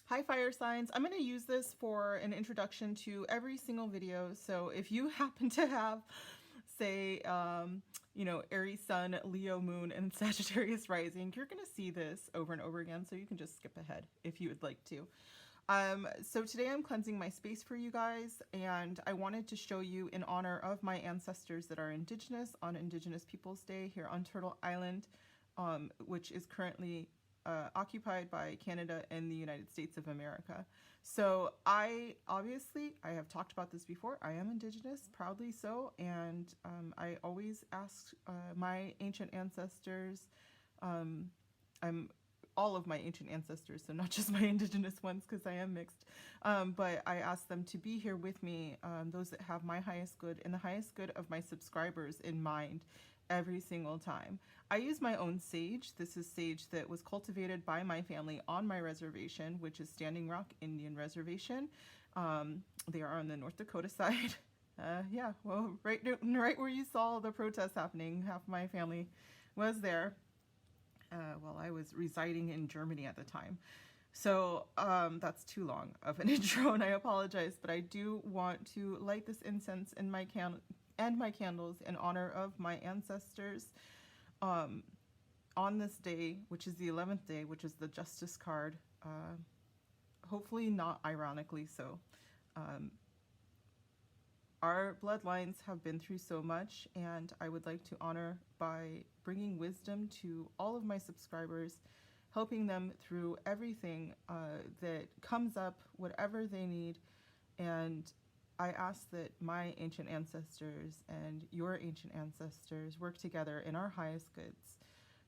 Hi fire signs. I'm going to use this for an introduction to every single video. So if you happen to have, say, Aries sun, Leo moon, and Sagittarius rising, you're going to see this over and over again. So you can just skip ahead if you would like to. So today I'm cleansing my space for you guys, and I wanted to show you in honor of my ancestors that are Indigenous on Indigenous Peoples Day here on Turtle Island, which is currently occupied by Canada and the United States of America. So I have talked about this before. I am Indigenous, proudly so, and I always ask my ancient ancestors. I'm all of my ancient ancestors, so not just my Indigenous ones, because I am mixed. But I ask them to be here with me, those that have my highest good and the highest good of my subscribers in mind every single time. I use my own sage. This is sage that was cultivated by my family on my reservation, which is Standing Rock Indian Reservation. They are on the North Dakota side. Yeah, well, right where you saw the protests happening, half my family was there. While I was residing in Germany at the time. So that's too long of an intro, and I apologize, but I do want to light this incense in my my candles in honor of my ancestors on this day, which is the 11th day, which is the Justice card. Hopefully not ironically so. Our bloodlines have been through so much, and I would like to honor by bringing wisdom to all of my subscribers, helping them through everything that comes up, whatever they need. And I ask that my ancient ancestors and your ancient ancestors work together in our highest goods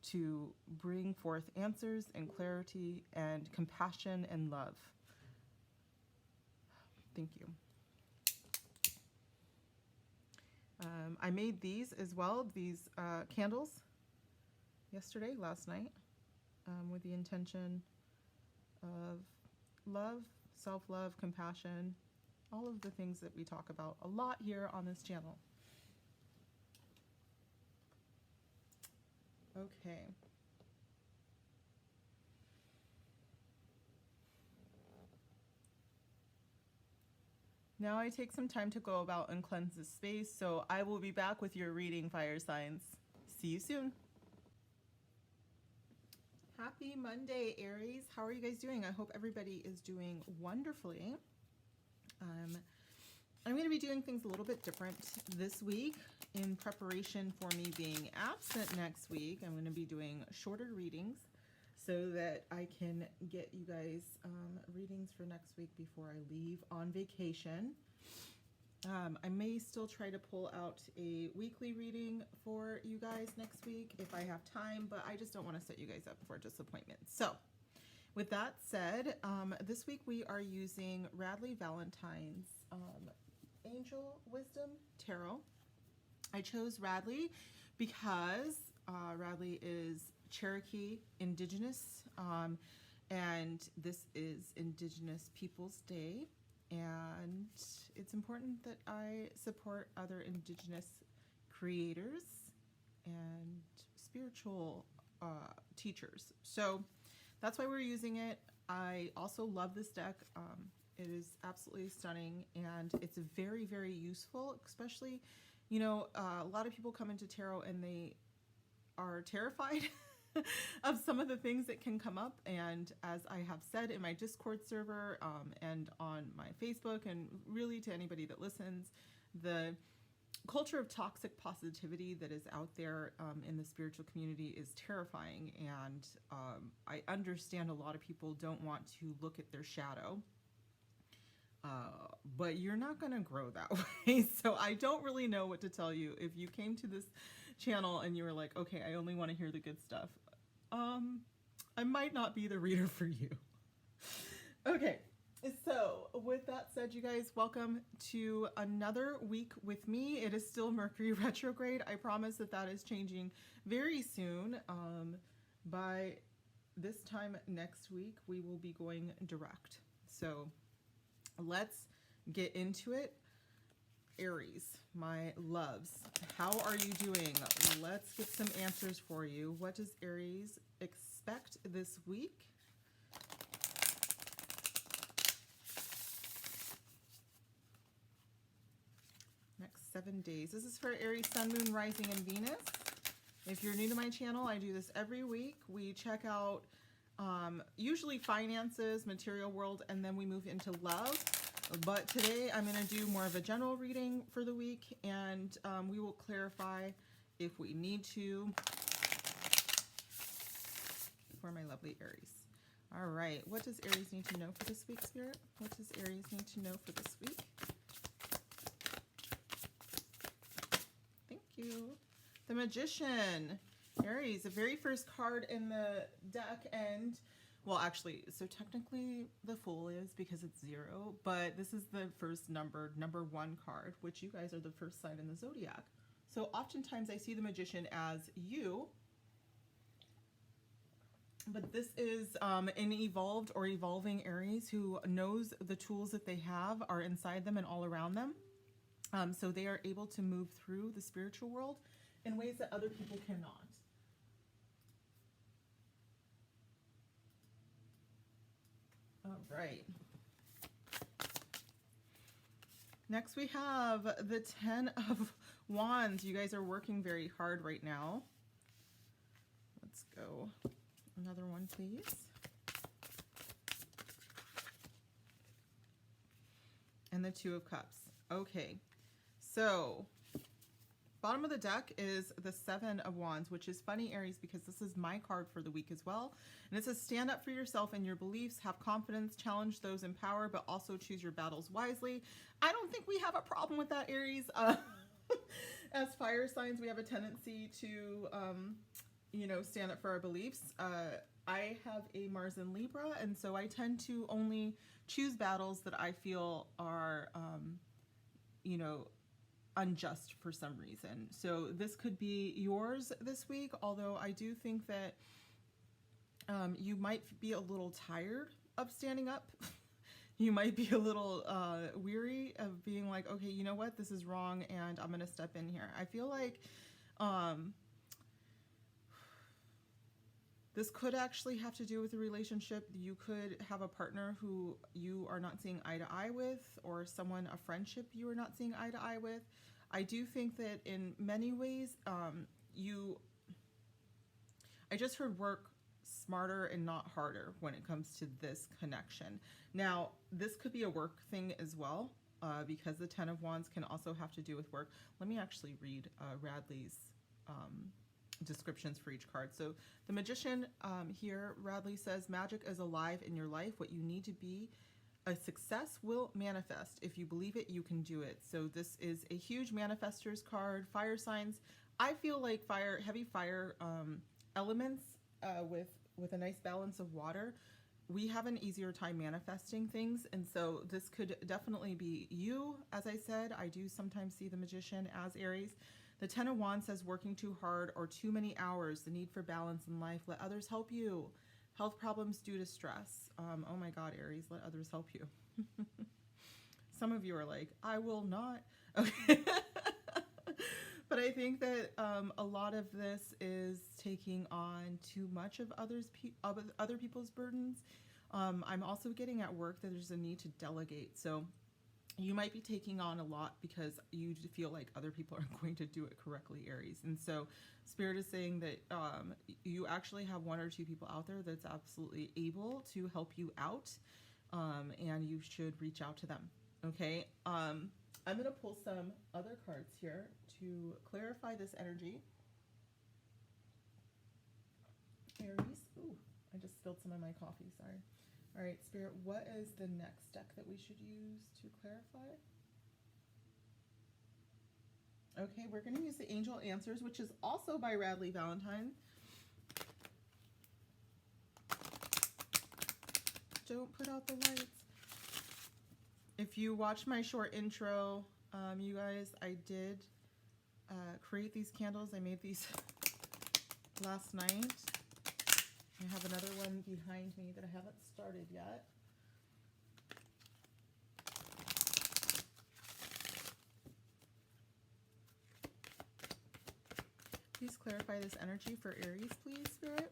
to bring forth answers and clarity and compassion and love. Thank you. I made these as well, these candles, last night, with the intention of love, self-love, compassion, all of the things that we talk about a lot here on this channel. Okay. Now I take some time to go about and cleanse the space, so I will be back with your reading, fire signs. See you soon. Happy Monday, Aries. How are you guys doing? I hope everybody is doing wonderfully. I'm going to be doing things a little bit different this week in preparation for me being absent next week. I'm going to be doing shorter readings so that I can get you guys readings for next week before I leave on vacation. I may still try to pull out a weekly reading for you guys next week if I have time, but I just don't want to set you guys up for disappointment. So with that said, this week we are using Radleigh Valentine's Angel Wisdom Tarot. I chose Radleigh because Radleigh is Cherokee Indigenous, and this is Indigenous Peoples Day, and it's important that I support other Indigenous creators and spiritual teachers. So that's why we're using it. I also love this deck. It is absolutely stunning, and it's very, very useful, especially, a lot of people come into tarot and they are terrified of some of the things that can come up. And as I have said in my Discord server and on my Facebook, and really to anybody that listens, the culture of toxic positivity that is out there in the spiritual community is terrifying. And I understand a lot of people don't want to look at their shadow. But you're not going to grow that way. So I don't really know what to tell you. If you came to this channel and you were like, okay, I only want to hear the good stuff, I might not be the reader for you. Okay, so with that said, you guys, welcome to another week with me. It is still Mercury retrograde. I promise that is changing very soon. By this time next week, we will be going direct. So let's get into it. Aries, my loves, how are you doing? Let's get some answers for you. What does Aries expect this week? Next 7 days. This is for Aries, Sun, Moon, Rising, and Venus. If you're new to my channel, I do this every week. We check out usually finances, material world, and then we move into love. But today I'm going to do more of a general reading for the week, and we will clarify if we need to for my lovely Aries. All right, what does Aries need to know for this week, Spirit? What does Aries need to know for this week? Thank you. The Magician. Aries, the very first card in the deck, and well, actually, so technically the Fool is because it's 0, but this is the first number 1 card, which you guys are the first sign in the zodiac. So oftentimes I see the Magician as you, but this is an evolved or evolving Aries who knows the tools that they have are inside them and all around them. So they are able to move through the spiritual world in ways that other people cannot. All right. Next we have the 10 of Wands. You guys are working very hard right now. Let's go. Another one, please. And the 2 of Cups. Okay. So bottom of the deck is the 7 of Wands, which is funny, Aries, because this is my card for the week as well. And it says, stand up for yourself and your beliefs, have confidence, challenge those in power, but also choose your battles wisely. I don't think we have a problem with that, Aries. As fire signs, we have a tendency to, you know, stand up for our beliefs. I have a Mars in Libra, and so I tend to only choose battles that I feel are, you know, unjust for some reason. So this could be yours this week, although I do think that you might be a little tired of standing up. You might be a little weary of being like, okay, you know what, this is wrong and I'm gonna step in here. I feel like this could actually have to do with a relationship. You could have a partner who you are not seeing eye to eye with, or someone, a friendship you are not seeing eye to eye with. I do think that in many ways, I just heard work smarter and not harder when it comes to this connection. Now, this could be a work thing as well, because the 10 of Wands can also have to do with work. Let me actually read Radley's descriptions for each card. So the Magician here, Radley says, magic is alive in your life. What you need to be a success will manifest. If you believe it, you can do it. So this is a huge manifestors card. Fire signs. I feel like heavy fire elements with a nice balance of water, we have an easier time manifesting things. And so this could definitely be you. As I said, I do sometimes see the Magician as Aries. The 10 of Wands says working too hard or too many hours, the need for balance in life. Let others help you. Health problems due to stress. Oh my God, Aries, let others help you. Some of you are like, I will not. Okay. But I think that a lot of this is taking on too much of other people's burdens. I'm also getting at work that there's a need to delegate. So you might be taking on a lot because you feel like other people aren't going to do it correctly, Aries. And so Spirit is saying that you actually have 1 or 2 people out there that's absolutely able to help you out, and you should reach out to them. Okay. I'm going to pull some other cards here to clarify this energy. Aries. Ooh, I just spilled some of my coffee, sorry. All right, Spirit, what is the next deck that we should use to clarify? Okay, we're going to use the Angel Answers, which is also by Radley Valentine. Don't put out the lights. If you watch my short intro, you guys, I did create these candles. I made these last night. I have another one behind me that I haven't started yet. Please clarify this energy for Aries, please, Spirit.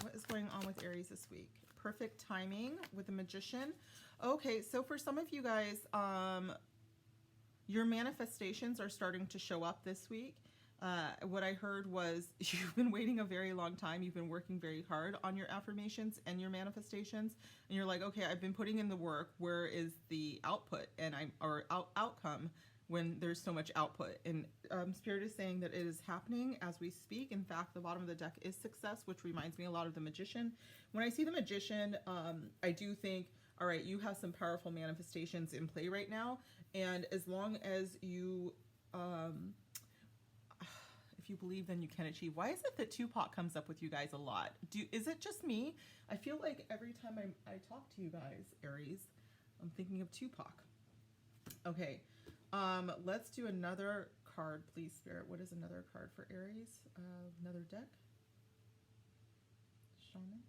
What is going on with Aries this week? Perfect timing with the Magician. Okay, so for some of you guys, your manifestations are starting to show up this week. What I heard was you've been waiting a very long time. You've been working very hard on your affirmations and your manifestations. And you're like, okay, I've been putting in the work. Where is the output outcome when there's so much output? And Spirit is saying that it is happening as we speak. In fact, the bottom of the deck is success, which reminds me a lot of the Magician. When I see the Magician, I do think, all right, you have some powerful manifestations in play right now. And as long as you... if you believe, then you can achieve. Why is it that Tupac comes up with you guys a lot? Is it just me? I feel like every time I talk to you guys, Aries, I'm thinking of Tupac. Okay, let's do another card, please, Spirit. What is another card for Aries? Another deck. Shaman.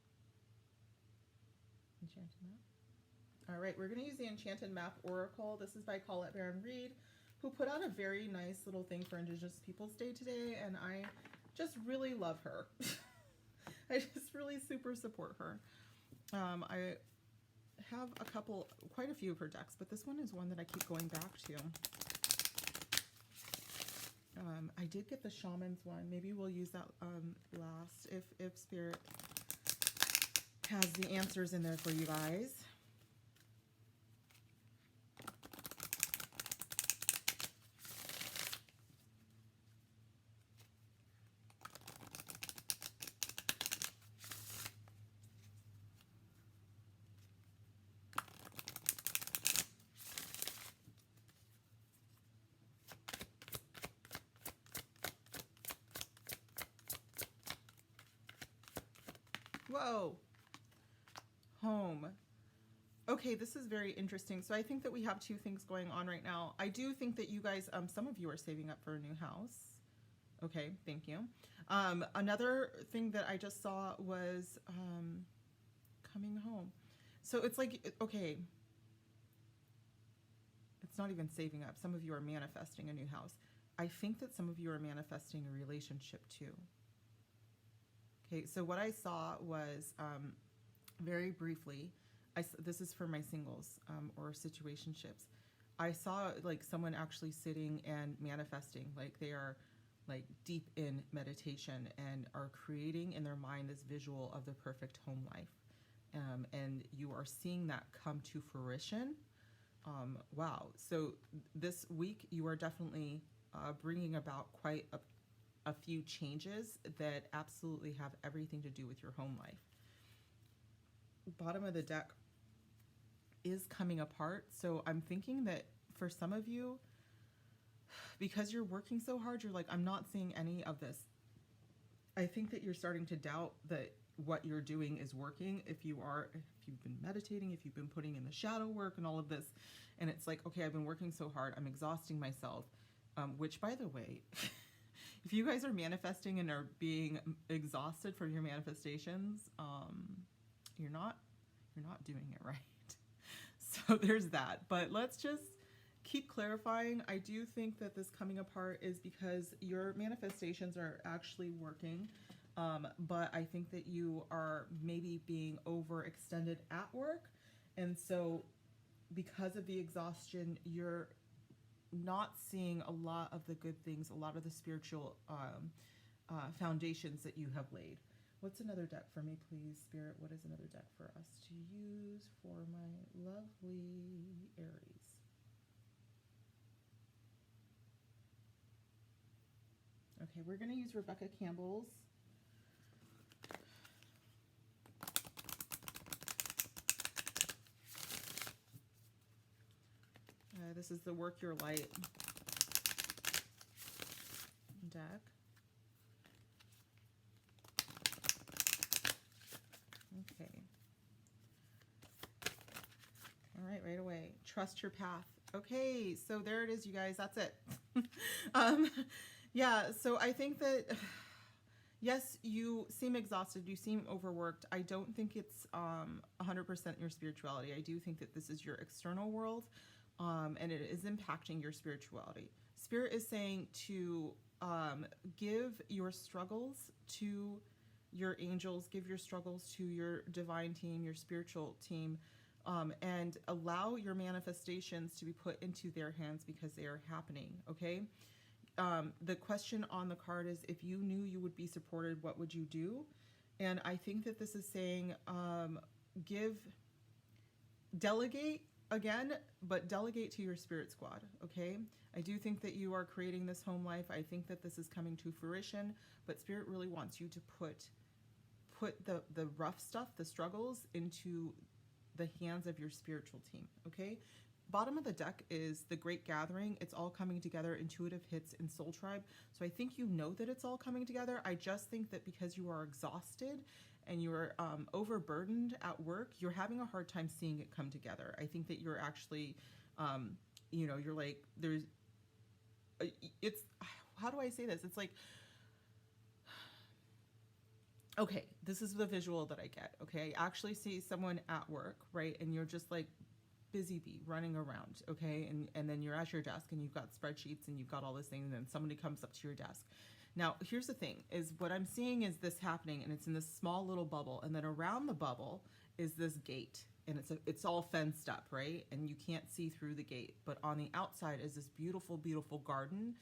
Enchanted Map. All right, we're going to use the Enchanted Map Oracle. This is by Colette Baron Reed, who put out a very nice little thing for Indigenous Peoples Day today, and I just really love her. I just really super support her. I have quite a few of her decks, but this one is one that I keep going back to. I did get the Shaman's one. Maybe we'll use that last if Spirit has the answers in there for you guys. Whoa. Home. Okay, this is very interesting. So I think that we have two things going on right now. I do think that you guys, some of you are saving up for a new house. Okay, thank you. Another thing that I just saw was coming home. So it's like, okay, it's not even saving up. Some of you are manifesting a new house. I think that some of you are manifesting a relationship too. Okay, so what I saw was, very briefly, this is for my singles or situationships. I saw like someone actually sitting and manifesting, like they are like deep in meditation and are creating in their mind this visual of the perfect home life. And you are seeing that come to fruition. Wow. So this week you are definitely bringing about quite a few changes that absolutely have everything to do with your home life. Bottom of the deck is coming apart. So I'm thinking that for some of you, because you're working so hard, you're like, I'm not seeing any of this. I think that you're starting to doubt that what you're doing is working. If you've been meditating, if you've been putting in the shadow work and all of this, and it's like, okay, I've been working so hard, I'm exhausting myself, which by the way, if you guys are manifesting and are being exhausted from your manifestations, you're not doing it right. So there's that. But let's just keep clarifying. I do think that this coming apart is because your manifestations are actually working. But I think that you are maybe being overextended at work. And so because of the exhaustion, you're not seeing a lot of the good things, a lot of the spiritual foundations that you have laid. What's another deck for me, please, Spirit? What is another deck for us to use for my lovely Aries? Okay, we're going to use Rebecca Campbell's. This is the Work Your Light deck. Okay. All right away. Trust your path. Okay, so there it is, you guys. That's it. Yeah, so I think that, yes, you seem exhausted. You seem overworked. I don't think it's 100% your spirituality. I do think that this is your external world, and it is impacting your spirituality. Spirit is saying to give your struggles to your angels, give your struggles to your divine team, your spiritual team, and allow your manifestations to be put into their hands because they are happening, okay? The question on the card is, if you knew you would be supported, what would you do? And I think that this is saying delegate again, but delegate to your spirit squad, okay? I do think that you are creating this home life. I think that this is coming to fruition, but Spirit really wants you to put the rough stuff, the struggles, into the hands of your spiritual team, okay? Bottom of the deck is the Great Gathering. It's all coming together, intuitive hits, and soul tribe. So I think you know that it's all coming together. I just think that because you are exhausted and you're overburdened at work, you're having a hard time seeing it come together. I think that you're actually, you're like, it's, how do I say this? It's like, okay, this is the visual that I get, okay? I actually see someone at work, right? And you're just like busy bee running around, okay? And then you're at your desk and you've got spreadsheets and you've got all this thing, and then somebody comes up to your desk. Now, here's the thing, is what I'm seeing is this happening, and it's in this small little bubble, and then around the bubble is this gate, and it's all fenced up, right? And you can't see through the gate, but on the outside is this beautiful, beautiful garden.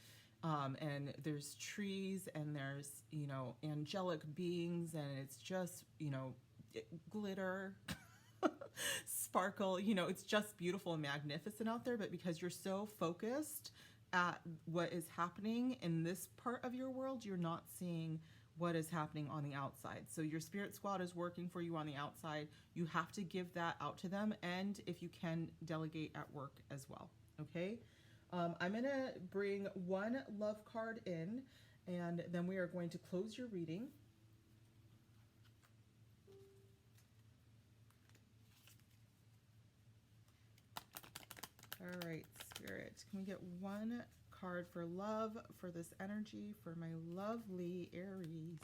And there's trees, and there's, angelic beings, and it's just, glitter, sparkle, it's just beautiful and magnificent out there. But because you're so focused at what is happening in this part of your world, you're not seeing what is happening on the outside. So your spirit squad is working for you on the outside. You have to give that out to them, and if you can, delegate at work as well, okay? I'm going to bring one love card in, and then we are going to close your reading. All right, Spirit, can we get one card for love, for this energy, for my lovely Aries?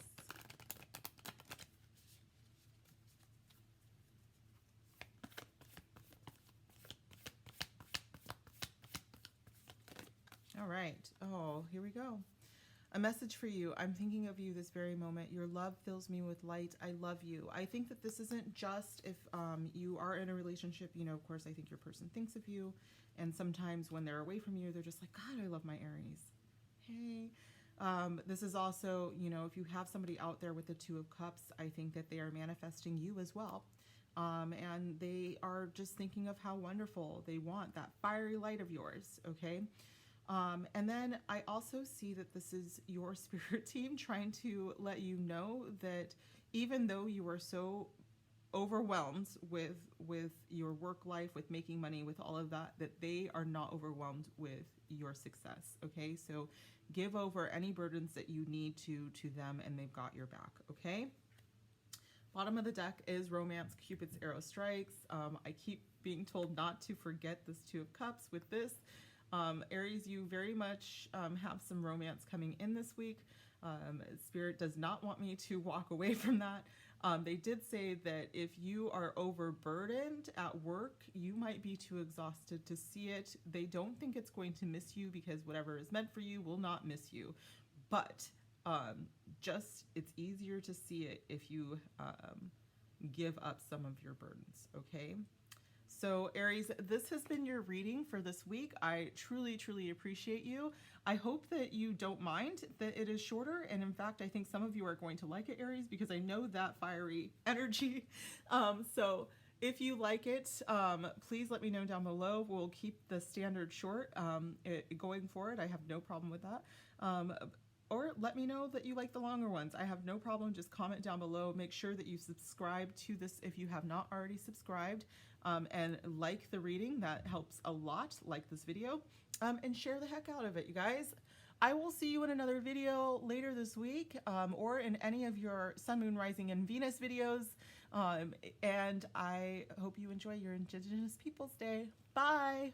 All right. Oh, here we go. A message for you. I'm thinking of you this very moment. Your love fills me with light. I love you. I think that this isn't just if you are in a relationship. Of course, I think your person thinks of you. And sometimes when they're away from you, they're just like, God, I love my Aries. Hey. This is also, if you have somebody out there with the Two of Cups, I think that they are manifesting you as well. And they are just thinking of how wonderful they want that fiery light of yours, okay? And then I also see that this is your spirit team trying to let you know that even though you are so overwhelmed with your work life, with making money, with all of that, that they are not overwhelmed with your success, okay? So give over any burdens that you need to them, and they've got your back, okay? Bottom of the deck is romance, Cupid's arrow strikes. I keep being told not to forget this Two of Cups with this. Aries, you very much have some romance coming in this week. Spirit does not want me to walk away from that. They did say that if you are overburdened at work, you might be too exhausted to see it. They don't think it's going to miss you, because whatever is meant for you will not miss you. But it's easier to see it if you give up some of your burdens, okay? So Aries, this has been your reading for this week. I truly, truly appreciate you. I hope that you don't mind that it is shorter. And in fact, I think some of you are going to like it, Aries, because I know that fiery energy. So if you like it, please let me know down below. We'll keep the standard short going forward. I have no problem with that. Or let me know that you like the longer ones. I have no problem. Just comment down below. Make sure that you subscribe to this if you have not already subscribed. And like the reading. That helps a lot. Like this video. And share the heck out of it, you guys. I will see you in another video later this week, or in any of your Sun, Moon, Rising, and Venus videos. And I hope you enjoy your Indigenous Peoples Day. Bye!